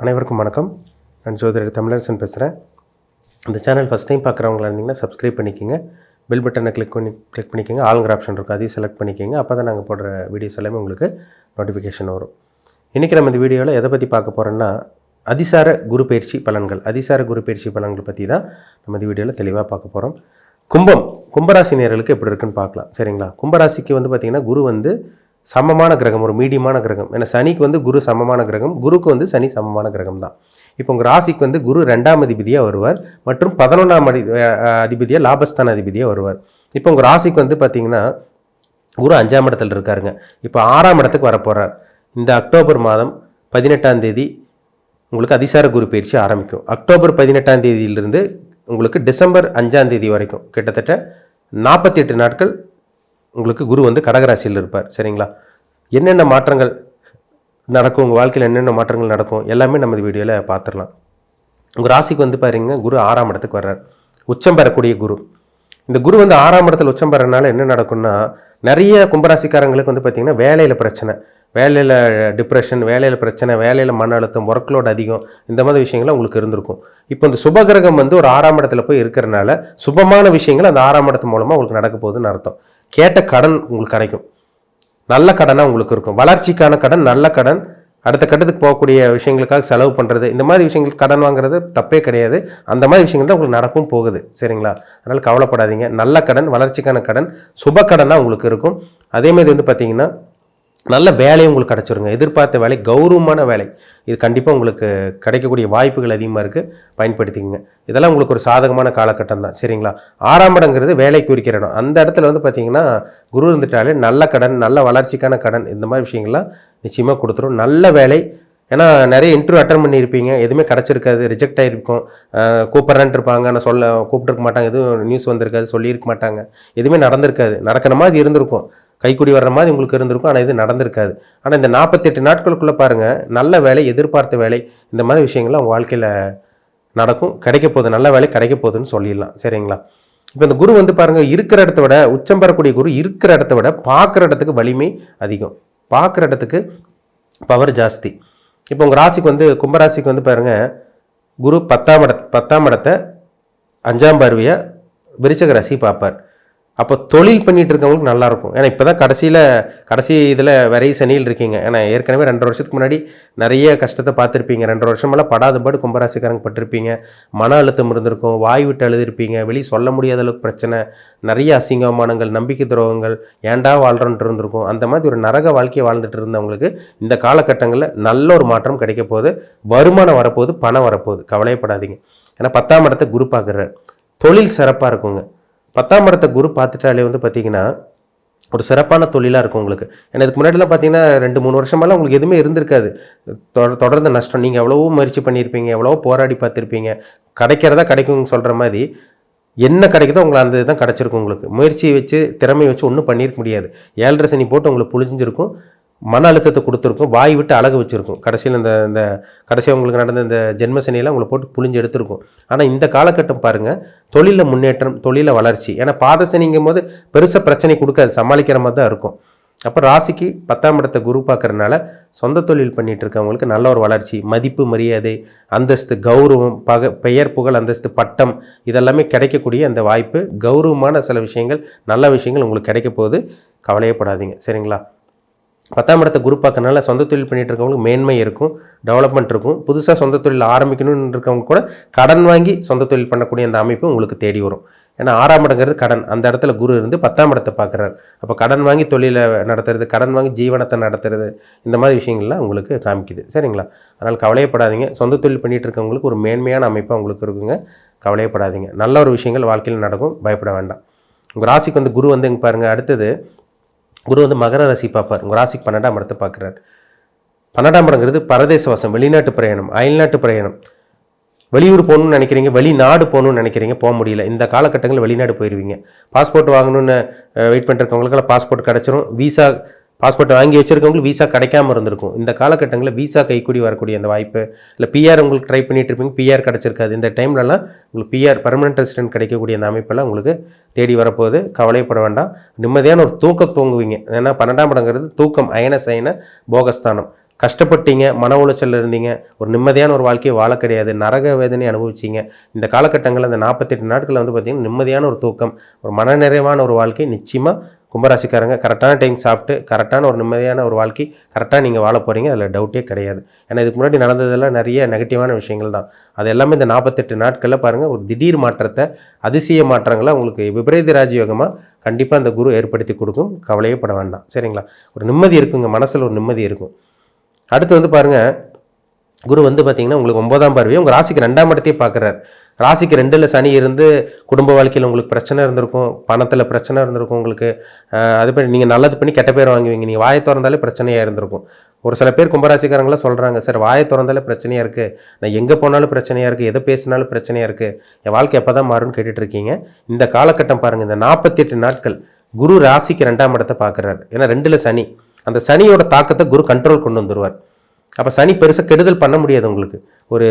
அனைவருக்கும் வணக்கம். நான் ஜோதிடர் தமிழரசன் பேசுகிறேன். இந்த சேனல் ஃபஸ்ட் டைம் பார்க்குறவங்களா இருந்தீங்கன்னா சப்ஸ்கிரைப் பண்ணிக்கோங்க. பெல் பட்டனை கிளிக் பண்ணிக்கோங்க. ஆளுங்கிற ஆப்ஷன் இருக்கும், அதையும் செலக்ட் பண்ணிக்கோங்க. அப்போ தான் நாங்கள் போடுற வீடியோஸ் எல்லாமே உங்களுக்கு நோட்டிஃபிகேஷன் வரும். இன்றைக்கி நம்ம இந்த வீடியோவில் எதை பற்றி பார்க்க போகிறோன்னா, அதிசார குரு பயிற்சி பலன்கள். அதிசார குரு பயிற்சி பலன்கள் பற்றி தான் நம்ம இந்த வீடியோவில் தெளிவாக பார்க்க போகிறோம். கும்பராசி நேயர்களுக்கு எப்படி இருக்குன்னு பார்க்கலாம். சரிங்களா? கும்பராசிக்கு பார்த்திங்கன்னா குரு சமமான கிரகம், ஒரு மீடியமான கிரகம். ஏன்னா சனிக்கு குரு சமமான கிரகம், குருக்கு சனி சமமான கிரகம் தான். இப்போ உங்கள் ராசிக்கு குரு 2ஆம் அதிபதியாக வருவார் மற்றும் 11ஆம் அதிபதியாக லாபஸ்தான அதிபதியாக வருவார். இப்போ உங்கள் ராசிக்கு பார்த்திங்கன்னா குரு 5ஆம் இடத்துல இருக்காருங்க. இப்போ 6ஆம் இடத்துக்கு வரப்போகிறார். இந்த அக்டோபர் மாதம் 18ஆம் தேதி உங்களுக்கு அதிசார குரு பயிற்சி ஆரம்பிக்கும். அக்டோபர் 18ஆம் தேதியிலிருந்து உங்களுக்கு டிசம்பர் 5ஆம் தேதி வரைக்கும் கிட்டத்தட்ட 48 நாட்கள் உங்களுக்கு குரு கடகராசியில் இருப்பார். சரிங்களா? என்னென்ன மாற்றங்கள் நடக்கும், உங்கள் வாழ்க்கையில் என்னென்ன மாற்றங்கள் நடக்கும் எல்லாமே நம்ம இந்த வீடியோவில் பார்த்துடலாம். உங்கள் ராசிக்கு பாருங்க, குரு 6ஆம் இடத்துக்கு வர்றார். உச்சம் பெறக்கூடிய குரு. இந்த குரு 6ஆம் இடத்துல உச்சம் பெறனால என்ன நடக்கும்னா, நிறைய கும்பராசிக்காரங்களுக்கு பார்த்திங்கன்னா வேலையில் பிரச்சனை, வேலையில் டிப்ரெஷன், வேலையில் பிரச்சனை, வேலையில் மன அழுத்தம், ஒர்க்லோட் அதிகம், இந்த மாதிரி விஷயங்கள்லாம் உங்களுக்கு இருந்திருக்கும். இப்போ இந்த சுபகிரகம் ஒரு 6ஆம் இடத்துல போய் இருக்கிறனால சுபமான விஷயங்கள் அந்த 6ஆம் இடத்து மூலமாக உங்களுக்கு நடக்க போகுதுன்னு அர்த்தம். கேட்ட கடன் உங்களுக்கு கிடைக்கும், நல்ல கடனாக உங்களுக்கு இருக்கும். வளர்ச்சிக்கான கடன், நல்ல கடன், அடுத்த கட்டத்துக்கு போகக்கூடிய விஷயங்களுக்காக செலவு பண்ணுறது, இந்த மாதிரி விஷயங்களுக்கு கடன் வாங்குறது தப்பே கிடையாது. அந்த மாதிரி விஷயங்கள் தான் உங்களுக்கு நடக்கும் போகுது. சரிங்களா? அதனால் கவலைப்படாதீங்க. நல்ல கடன், வளர்ச்சிக்கான கடன், சுப கடனாக உங்களுக்கு இருக்கும். அதேமாதிரி பார்த்தீங்கன்னா நல்ல வேலையும் உங்களுக்கு கிடச்சிருங்க. எதிர்பார்த்த வேலை, கௌரவமான வேலை, இது கண்டிப்பாக உங்களுக்கு கிடைக்கக்கூடிய வாய்ப்புகள் அதிகமாக இருக்குது. பயன்படுத்திக்கங்க. இதெல்லாம் உங்களுக்கு ஒரு சாதகமான காலகட்டம் தான். சரிங்களா? 6ஆம் இடங்கிறது வேலை குறிக்கிற இடம். அந்த இடத்துல பார்த்தீங்கன்னா குரு இருந்துட்டாலே நல்ல கடன், நல்ல வளர்ச்சிக்கான கடன், இந்த மாதிரி விஷயங்கள்லாம் நிச்சயமாக கொடுத்துரும். நல்ல வேலை. ஏன்னா நிறைய இன்டர்வியூ அட்டன் பண்ணியிருப்பீங்க, எதுவுமே கிடச்சிருக்காது, ரிஜெக்ட் ஆகிருக்கும். கூப்பிட்றேன்ட்டு இருப்பாங்க, ஆனால் கூப்பிட்டுருக்க மாட்டாங்க, எதுவும் நியூஸ் வந்திருக்காது, சொல்லியிருக்க மாட்டாங்க, எதுவுமே நடந்திருக்காது. நடக்கிற மாதிரி இருந்திருக்கும், கைக்குடி வர்ற மாதிரி உங்களுக்கு இருந்திருக்கும், ஆனால் இது நடந்திருக்காது. ஆனால் இந்த 48 நாட்களுக்குள்ளே பாருங்கள், நல்ல வேலை, எதிர்பார்த்த வேலை, இந்த மாதிரி விஷயங்கள்லாம் உங்கள் வாழ்க்கையில் நடக்கும். கிடைக்க போகுது, நல்ல வேலை கிடைக்க போகுதுன்னு சொல்லிடலாம். சரிங்களா? இப்போ இந்த குரு பாருங்கள், இருக்கிற இடத்த விட, உச்சம் பெறக்கூடிய குரு இருக்கிற இடத்த விட பார்க்குற இடத்துக்கு வலிமை அதிகம், பார்க்குற இடத்துக்கு பவர் ஜாஸ்தி. இப்போ உங்கள் ராசிக்கு கும்பராசிக்கு பாருங்கள், குரு 10ஆம் இடத்தை 5ஆம் பார்வையாக விருச்சிக ராசி பார்ப்பார். அப்போ தொழில் பண்ணிகிட்டு இருக்கவங்களுக்கு நல்லாயிருக்கும். ஏன்னா இப்போ தான் கடைசி இதில் விரை சனியில் இருக்கீங்க. ஏன்னா ஏற்கனவே 2 வருஷத்துக்கு முன்னாடி நிறைய கஷ்டத்தை பார்த்துருப்பீங்க. 2 வருஷமெல்லாம் படாதபாடு கும்பராசிக்காரங்க பட்டிருப்பீங்க. மன அழுத்தம் இருந்திருக்கும், வாய் விட்டு அழுதுருப்பீங்க, வெளியே சொல்ல முடியாத அளவுக்கு பிரச்சனை, நிறைய அசிங்கமானங்கள், நம்பிக்கை துரோகங்கள், ஏண்டா வாழ்கிறோன்ட்டு இருந்திருக்கும். அந்த மாதிரி ஒரு நரக வாழ்க்கையை வாழ்ந்துட்டு இருந்தவங்களுக்கு இந்த காலகட்டங்களில் நல்ல ஒரு மாற்றம் கிடைக்க போகுது. வருமானம் வரப்போகுது, பணம் வரப்போகுது. கவலைப்படாதீங்க. ஏன்னா 10ஆம் இடத்தை குரு பார்க்குறார். தொழில் சிறப்பாக இருக்குங்க. 10ஆம் இடத்தை குரு பார்த்துட்டாலே பார்த்தீங்கன்னா ஒரு சிறப்பான தொழிலாக இருக்கும் உங்களுக்கு. ஏன்னா இதுக்கு முன்னாடிலாம் பார்த்தீங்கன்னா 2-3 வருஷமெல்லாம் உங்களுக்கு எதுவுமே இருந்திருக்காது. தொடர்ந்து நஷ்டம். நீங்கள் எவ்வளவோ முயற்சி பண்ணியிருப்பீங்க, எவ்வளவோ போராடி பார்த்துருப்பீங்க. கிடைக்கிறதா கிடைக்கும்னு சொல்கிற மாதிரி என்ன கிடைக்குதோ உங்களை அந்த இதுதான் கிடச்சிருக்கும். உங்களுக்கு முயற்சியை வச்சு, திறமையை வச்சு ஒன்றும் பண்ணியிருக்க முடியாது. 7.5 சனி போட்டு உங்களுக்கு புழிஞ்சிருக்கும், மன அழுத்தத்தை கொடுத்துருக்கும், வாய் விட்டு அழகு வச்சுருக்கும். கடைசியில் இந்த கடைசியாக உங்களுக்கு நடந்த இந்த ஜென்மசனியெல்லாம் உங்களை போட்டு புழிஞ்சு எடுத்திருக்கும். ஆனால் இந்த காலகட்டம் பாருங்கள், தொழிலில் முன்னேற்றம், தொழிலில் வளர்ச்சி. ஏன்னா பாதசனிங்கும் போது பெருசாக பிரச்சனை கொடுக்காது, சமாளிக்கிற மாதிரி தான் இருக்கும். அப்போ ராசிக்கு 10ஆம் இடத்தை குரு பார்க்குறதுனால சொந்த தொழில் பண்ணிகிட்டு இருக்கவங்களுக்கு நல்ல ஒரு வளர்ச்சி, மதிப்பு, மரியாதை, அந்தஸ்து, கௌரவம், பெயர், புகழ், அந்தஸ்து, பட்டம், இதெல்லாமே கிடைக்கக்கூடிய அந்த வாய்ப்பு, கௌரவமான சில விஷயங்கள், நல்ல விஷயங்கள் உங்களுக்கு கிடைக்க போகுது. கவலையப்படாதீங்க. சரிங்களா? 10ஆம் இடத்தை குரு பார்க்கறனால சொந்த தொழில் பண்ணிட்டு இருக்கவங்களுக்கு மேன்மை இருக்கும், டெவலப்மெண்ட் இருக்கும். புதுசாக சொந்த தொழில் ஆரம்பிக்கணும்னு இருக்கவங்க கூட கடன் வாங்கி சொந்த தொழில் பண்ணக்கூடிய அந்த அமைப்பு உங்களுக்கு தேடி வரும். ஏன்னா 6ஆம் இடங்கிறது கடன். அந்த இடத்துல குரு இருந்து 10ஆம் இடத்தை பார்க்குறாரு. அப்போ கடன் வாங்கி தொழிலை நடத்துறது, கடன் வாங்கி ஜீவனத்தை நடத்துறது, இந்த மாதிரி விஷயங்கள்லாம் உங்களுக்கு காமிக்குது. சரிங்களா? அதனால் கவலையப்படாதீங்க. சொந்த தொழில் பண்ணிகிட்டு இருக்கவங்களுக்கு ஒரு மேன்மையான அமைப்பாக உங்களுக்கு இருக்குங்க. கவலையப்படாதீங்க. நல்ல ஒரு விஷயங்கள் வாழ்க்கையில் நடக்கும். பயப்பட வேண்டாம். உங்கள் ராசிக்கு குரு இங்கே பாருங்கள். அடுத்தது குரு மகர ராசி பார்ப்பார். உங்கள் ராசிக்கு 12ஆம் இடத்தை பார்க்குறாரு. 12ஆம் இடங்கிறது பரதேசவாசம், வெளிநாட்டு பிரயாணம், அயல்நாட்டு பிரயாணம். வெளியூர் போகணுன்னு நினைக்கிறீங்க, வெளிநாடு போகணுன்னு நினைக்கிறீங்க, போக முடியல. இந்த காலகட்டங்களில் வெளிநாடு போயிடுவீங்க. பாஸ்போர்ட் வாங்கணுன்னு வெயிட் பண்ணிருக்கவங்களுக்கெல்லாம் பாஸ்போர்ட் கிடச்சிரும். பாஸ்போர்ட் வாங்கி வச்சுருக்கவங்களுக்கு வீசா கிடைக்காம இருந்திருக்கும். இந்த காலகட்டங்களில் வீசா கைக்கூடி வரக்கூடிய அந்த வாய்ப்பு, இல்லை பிஆர் உங்களுக்கு ட்ரை பண்ணிட்டு இருப்பீங்க, பிஆர் கிடச்சிருக்காது. இந்த டைம்லலாம் உங்களுக்கு பிஆர், பர்மனெண்ட் ரெசிடென்ட் கிடைக்கக்கூடிய அந்த அமைப்பெல்லாம் உங்களுக்கு தேடி வரப்போகுது. கவலைப்பட வேண்டாம். நிம்மதியான ஒரு தூங்குவீங்க. ஏன்னா 12ஆம் இடங்கிறது தூக்கம், அயன சயன போகஸ்தானம். கஷ்டப்பட்டீங்க, மன உளைச்சலில் இருந்தீங்க, ஒரு நிம்மதியான ஒரு வாழ்க்கையை வாழ கிடையாது, நரக வேதனை அனுபவிச்சிங்க. இந்த காலகட்டங்களில் அந்த 48 நாட்களில் வந்து பார்த்திங்கன்னா நிம்மதியான ஒரு தூக்கம், ஒரு மனநிறைவான ஒரு வாழ்க்கை நிச்சயமாக கும்பராசிக்காரங்க கரெக்டான டைம் சாப்பிட்டு கரெக்டான ஒரு நிம்மதியான ஒரு வாழ்க்கை கரெக்டாக நீங்கள் வாழ போகிறீங்க. அதில் டவுட்டே கிடையாது. ஏன்னா இதுக்கு முன்னாடி நடந்ததெல்லாம் நிறைய நெகட்டிவான விஷயங்கள் தான். அது எல்லாமே இந்த 48 நாட்களில் பாருங்கள் ஒரு திடீர் மாற்றத்தை, அதிசய மாற்றங்களை உங்களுக்கு விபரீத ராஜயோகமாக கண்டிப்பாக அந்த குரு ஏற்படுத்தி கொடுக்கும். கவலையே பட வேண்டாம். சரிங்களா? ஒரு நிம்மதி இருக்குங்க, மனசில் ஒரு நிம்மதி இருக்கும். அடுத்து வந்து பாருங்கள், குரு வந்து பார்த்திங்கன்னா உங்களுக்கு 9ஆம் பார்வையை உங்கள் ராசிக்கு 2ஆம் இடத்தையே பார்க்குறாரு. ராசிக்கு 2ல் சனி இருந்து குடும்ப வாழ்க்கையில் உங்களுக்கு பிரச்சனை இருந்திருக்கும், பணத்தில் பிரச்சனை இருந்திருக்கும் உங்களுக்கு. அது பண்ணி நீங்கள் நல்லது பண்ணி கெட்ட பேர் வாங்குவீங்க. நீங்கள் வாயை திறந்தாலே பிரச்சனையாக இருந்திருக்கும். ஒரு சில பேர் கும்பராசிக்காரங்களாம் சொல்கிறாங்க, சார் வாயை திறந்தாலே பிரச்சனையாக இருக்குது, நான் எங்கே போனாலும் பிரச்சனையாக இருக்குது, எதை பேசினாலும் பிரச்சனையாக இருக்குது, என் வாழ்க்கை எப்போ தான் மாறும்னு கேட்டுட்டு இருக்கீங்க. இந்த காலகட்டம் பாருங்கள், இந்த 48 நாட்கள் குரு ராசிக்கு 2ஆம் இடத்தை பார்க்குறாரு. ஏன்னா 2ல் சனி, அந்த சனியோட தாக்கத்தை குரு கண்ட்ரோல் கொண்டு வந்துடுவார். அப்போ சனி பெருசாக கெடுதல் பண்ண முடியாது உங்களுக்கு. ஒரு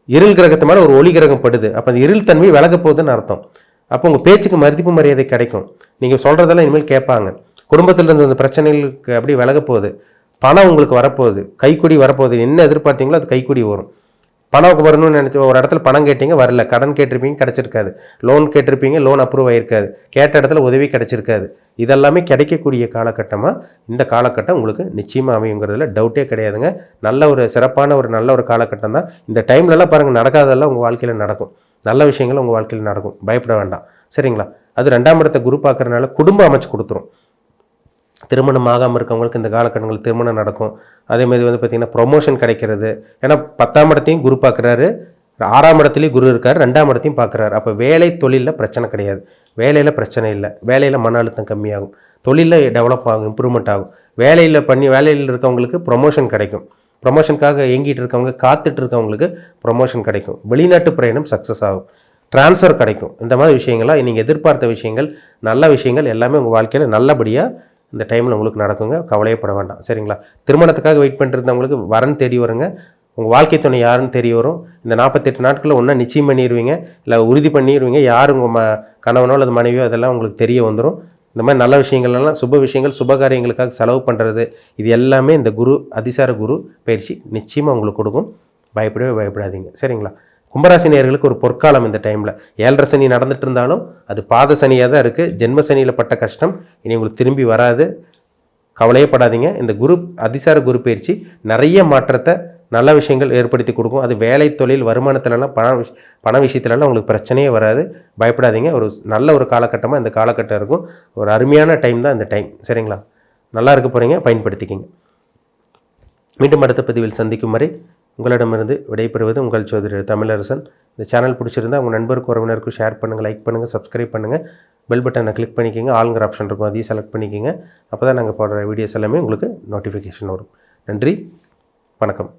இருள் கிரகத்து மேலே ஒரு ஒளி கிரகம் படுது, அப்போ அந்த இருள் தன்மை விலக போகுதுன்னு அர்த்தம். அப்போ உங்கள் பேச்சுக்கு மதிப்பு மரியாதை கிடைக்கும், நீங்கள் சொல்கிறதெல்லாம் இனிமேல் கேட்பாங்க. குடும்பத்தில் இருந்த அந்த பிரச்சனைகளுக்கு அப்படியே விலக போகுது. பணம் உங்களுக்கு வரப்போகுது, கைக்குடி வரப்போகுது. என்ன எதிர்பார்த்தீங்களோ அது கைக்குடி வரும். பணம் வரணும்னு நினச்சி ஒரு இடத்துல பணம் கேட்டீங்க, வரல. கடன் கேட்டிருப்பீங்க, கிடச்சிருக்காது. லோன் கேட்டிருப்பீங்க, லோன் அப்ரூவ் ஆகிருக்காது. கேட்ட இடத்துல உதவி கிடச்சிருக்காது. இதெல்லாமே கிடைக்கக்கூடிய காலகட்டமாக இந்த காலகட்டம் உங்களுக்கு நிச்சயமாக அமையுங்கிறதுல டவுட்டே கிடையாதுங்க. நல்ல ஒரு சிறப்பான ஒரு நல்ல ஒரு காலகட்டம் தான். இந்த டைம்லலாம் பாருங்கள், நடக்காதெல்லாம் உங்கள் வாழ்க்கையில் நடக்கும். நல்ல விஷயங்கள் உங்கள் வாழ்க்கையில் நடக்கும், பயப்பட வேண்டாம். சரிங்களா? அது 2ஆம் இடத்தை குரு பார்க்குறதுனால குடும்பம் அமைச்சு கொடுத்துரும். திருமணம் ஆகாமல் இருக்கவங்களுக்கு இந்த காலகட்டங்கள் திருமணம் நடக்கும். அதேமாதிரி வந்து பார்த்திங்கன்னா ப்ரொமோஷன் கிடைக்கிறது. ஏன்னா 10ஆம் இடத்தையும் குரு பார்க்குறாரு, 6ஆம் இடத்துலையும் குரு இருக்கார், 2ஆம் இடத்தையும் பார்க்குறாரு. அப்போ வேலை தொழிலில் பிரச்சனை கிடையாது, வேலையில் பிரச்சனை இல்லை, வேலையில் மன அழுத்தம் கம்மியாகும், தொழிலில் டெவலப் ஆகும், இம்ப்ரூவ்மெண்ட் ஆகும். வேலையில் இருக்கவங்களுக்கு ப்ரொமோஷன் கிடைக்கும். ப்ரொமோஷனுக்காக ஏங்கிட்டு இருக்கவங்க, காத்துட்டு இருக்கவங்களுக்கு ப்ரொமோஷன் கிடைக்கும். வெளிநாட்டு பிரயாணம் சக்ஸஸ் ஆகும், ட்ரான்ஸ்ஃபர் கிடைக்கும். இந்த மாதிரி விஷயங்கள்லாம் நீங்கள் எதிர்பார்த்த விஷயங்கள், நல்ல விஷயங்கள் எல்லாமே உங்கள் வாழ்க்கையில் நல்லபடியாக இந்த டைமில் உங்களுக்கு நடக்குங்க. கவலையப்பட வேண்டாம். சரிங்களா? திருமணத்துக்காக வெயிட் பண்ணிருந்தவங்களுக்கு வரன் தேடி வருங்க. உங்கள் வாழ்க்கை துணை யாருன்னு தெரிய வரும். இந்த 48 நாட்களில் ஒன்றா நிச்சயம் பண்ணிடுவீங்க, இல்லை உறுதி பண்ணிடுவீங்க. யார் உங்கள் கணவனோ அல்லது மனைவியோ அதெல்லாம் உங்களுக்கு தெரிய வந்துடும். இந்த மாதிரி நல்ல விஷயங்கள்லாம், சுப விஷயங்கள், சுபகாரியங்களுக்காக செலவு பண்ணுறது, இது எல்லாமே இந்த குரு அதிசார குரு பயிற்சி நிச்சயமாக உங்களுக்கு கொடுக்கும். பயப்படவே பயப்படாதீங்க. சரிங்களா? கும்பராசி நேயர்களுக்கு ஒரு பொற்காலம் இந்த டைமில். 7.5 சனி நடந்துட்டு இருந்தாலும் அது பாத சனியாக தான் இருக்குது. ஜென்ம சனியில் பட்ட கஷ்டம் இனி உங்களுக்கு திரும்பி வராது. கவலையப்படாதீங்க. இந்த குரு அதிசார குரு பயிற்சி நிறைய மாற்றத்தை, நல்ல விஷயங்கள் ஏற்படுத்தி கொடுக்கும். அது வேலை, தொழில், வருமானத்திலலாம் பண விஷயத்துலலாம் உங்களுக்கு பிரச்சனையே வராது. பயப்படாதீங்க. ஒரு நல்ல ஒரு காலகட்டமாக இந்த காலகட்டம் இருக்கும். ஒரு அருமையான டைம் தான் இந்த டைம். சரிங்களா? நல்லா இருக்க போகிறீங்க, பயன்படுத்திக்கிங்க. மீண்டும் அடுத்த பதிவில் சந்திக்கும் வரை உங்களிடமிருந்து விடைபெறுவது உங்கள் ஜோதிடர் தமிழரசன். இந்த சேனல் பிடிச்சிருந்தால் உங்கள் நண்பருக்கு, உறவினருக்கும் ஷேர் பண்ணுங்கள், லைக் பண்ணுங்கள், சப்ஸ்கிரைப் பண்ணுங்கள். பெல் பட்டனை கிளிக் பண்ணிக்கோங்க. ஆளுங்கிற ஆப்ஷன் இருக்கும், அதையும் செலக்ட் பண்ணிக்கோங்க. அப்போ தான் நாங்கள் போடுற வீடியோஸ் எல்லாமே உங்களுக்கு நோட்டிஃபிகேஷன் வரும். நன்றி, வணக்கம்.